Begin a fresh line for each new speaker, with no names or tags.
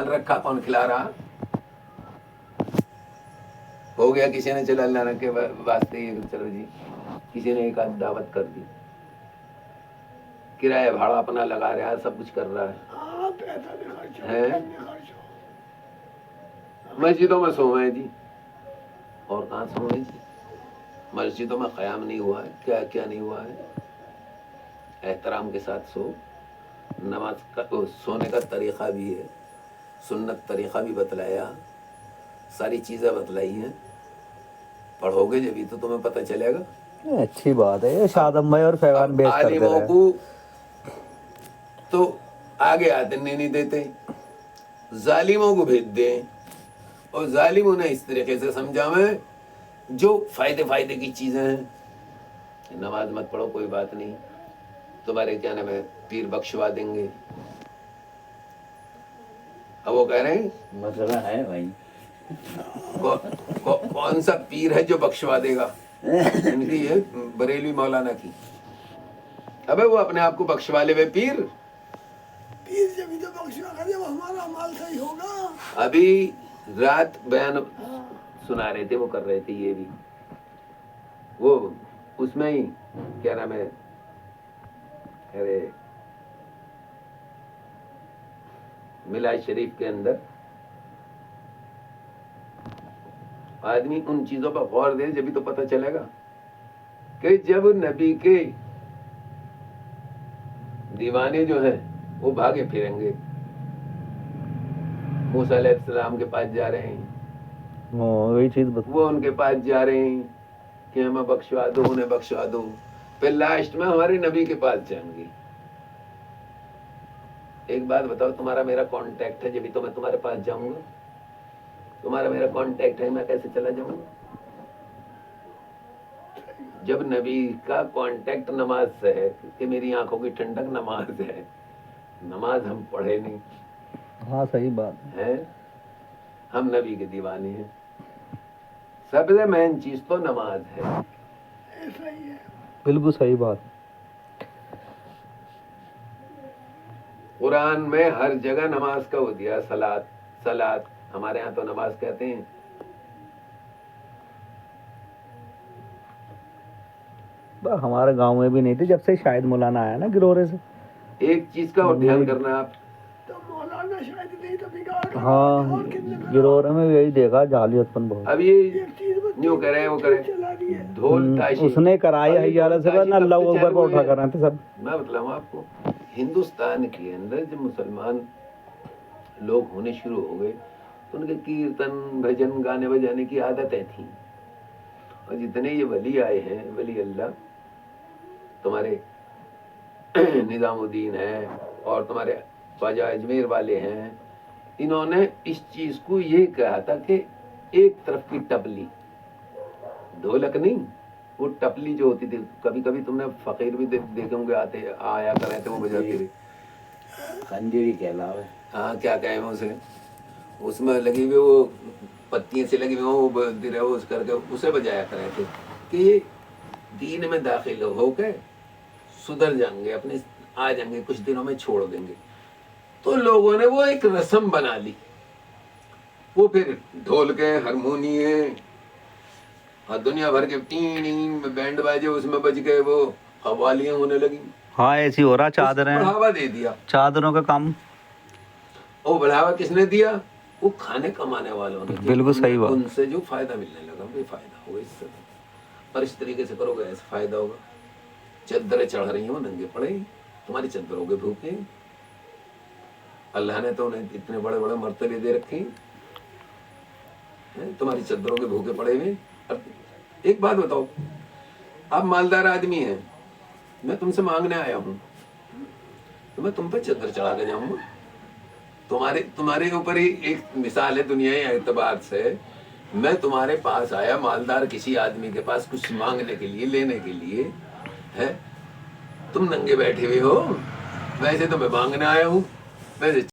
مال رکھا کون کھلا رہا؟ ہو گیا کسی نے چلا اللہ کے واسطے یہ چلو جی کسی نے ایک آدھ دعوت کر دی، کرایہ بھاڑا اپنا لگا رہا ہے، سب کچھ کر رہا ہے، مسجدوں میں سوئے جی، اور کہاں سوئے جی؟ مسجدوں میں قیام نہیں ہوا ہے، کیا کیا نہیں ہوا ہے؟ احترام کے ساتھ سو، نماز کا سونے کا طریقہ بھی ہے، سنت طریقہ بھی بتلایا، ساری چیزیں بتلائی ہیں، پڑھو گے جبھی تو تمہیں پتہ چلے گا۔
اچھی بات ہے، شادم بھائی اور فیوان بیچ کرتے
عالموں
رہے۔
کو تو آگے آتے نہیں دیتے، ظالموں کو بھیج دیں، اور ظالم انہیں اس طریقے سے سمجھاویں جو فائدے کی چیزیں ہیں۔ نماز مت پڑھو کوئی بات نہیں، تمہارے کیا نام ہے پیر بخشوا دیں گے۔ اب وہ کہہ رہے ہیں
مسئلہ ہے بھائی،
کون سا پیر ہے جو بخشوا دے گا؟ ان کی یہ بریلوی مولانا کی، ابے وہ اپنے آپ کو بخشوا لے پیر
جبھی تو بخشوا کر جب ہمارا مال صحیح ہوگا۔
ابھی رات بیان سنا رہے تھے، وہ کر رہے تھے یہ بھی، وہ اس میں ہی کیا نام ہے، ارے ملاد شریف کے اندر آدمی ان چیزوں پر غور دے جبھی تو پتہ چلے گا کہ جب نبی کے دیوانے جو ہیں وہ بھاگے پھریں گے، موسیٰ علیہ السلام کے پاس جا رہے ہیں،
وہی چیز
وہ ان کے پاس جا رہے ہیں کہ ہمیں بخشوا دو، انہیں بخشوا دو، پھر لاسٹ میں ہمارے نبی کے پاس جائیں گے۔ ایک بات بتاؤ، تمہارا میرا کانٹیکٹ ہے جبھی تو میں تمہارے پاس جاؤں گا، تمہارا میرا کانٹیکٹ ہے میں کیسے چلا جاؤں گا؟ جب نبی کا کانٹیکٹ نماز سے ہے کہ میری آنکھوں کی ٹھنڈک نماز ہے، نماز ہم پڑھے نہیں
ہاں صحیح بات
ہے، ہم نبی کے دیوانے ہیں، سب سے مین چیز تو نماز ہے۔
ایسا ہی ہے۔
بالکل صحیح بات۔
قرآن میں ہر جگہ نماز کا وہ دیا، صلاۃ، ہمارے ہاں تو نماز کہتے ہیں۔
ہمارے گاؤں میں بھی نہیں تھی، جب سے شاید مولانا آیا نا گرورے سے۔
ایک چیز کا اور دھیان کرنا آپ،
تو مولانا شاید نہیں تو بگاڑ کروا
ہاں
دیا، اور کتنے بڑا
گرورے میں یہی دیکھا جعالیت پن بہت۔
اب یہ
ایک چیز
نیو کرے وہ کرے،
چلا دی ہے۔
ڈھول تاشی
اس نے کرائی حیالہ سے بعد اللہ اکبر پہ اٹھا کر رہے تھے سب۔
میں بتلاؤں آپ کو، ہندوستان کے اندر جب مسلمان لوگ ہونے شروع ہو گئے تو ان کے کیرتن بھجن گانے بجانے کی عادتیں تھیں، اور جتنے یہ ولی آئے ہیں، ولی اللہ، تمہارے نظام الدین ہے اور تمہارے خواجہ اجمیر والے ہیں، انہوں نے اس چیز کو یہ کہا تھا کہ ایک طرف کی ٹپلی، ڈھولک نہیں، وہ ٹپلی جو ہوتی تھی، کبھی کبھی تم نے فقیر بھی دیکھے ہوں گے آتے آیا کرے تھے، وہ بجاتے تھے،
خنجری کے علاوہ
ہاں کیا کہیں اسے، اس میں لگی ہوئی وہ پتیاں سے لگی ہوئی وہ بجتی رہے، وہ اس کر کے اسے بجایا کرے تھے کہ یہ دین میں داخل ہو کے سدھر جائیں گے، اپنے آ جائیں گے، کچھ دنوں میں چھوڑ دیں گے۔ تو لوگوں نے وہ ایک رسم بنا لی، وہ پھر ڈھول کے ہارمونیے اور دنیا بھر کے ٹین بینڈ باجے اس میں بج گئے، وہ قوالیاں ہونے لگی،
ہاں ایسی ہو رہا،
اس کو
چادریں،
بڑھاوا دے دیا۔
چادروں کا کام۔
وہ بڑھاوا کس نے دیا؟ وہ کھانے کمانے والوں نے،
بالکل صحیح بات۔
ان سے جو فائدہ ملنے لگا، بے فائدہ ہوگا اس سے، اور اس طریقے سے کرو گے ایسا فائدہ ہوگا۔ چادریں چڑھ رہی ہیں، ننگے پڑے، تمہاری چادروں کے بھوکے، اللہ نے تو انہیں اتنے بڑے بڑے مرتبے دے رکھے ہیں، تمہاری چادروں کے بھوکے پڑے ہوئے۔ اب ایک بات بتاؤ، آپ مالدار آدمی ہیں، میں تم سے مانگنے آیا ہوں تو میں تم پہ چادر چڑھا کے جاؤں گا؟ تمہارے اوپر ہی ایک مثال ہے دنیائی اعتبار سے، میں تمہارے پاس آیا مالدار کسی آدمی کے پاس کچھ مانگنے کے لیے، لینے کے لیے ہے، تم ننگے بیٹھے ہوئے ہو، ویسے تو میں مانگنے آیا ہوں، ویسے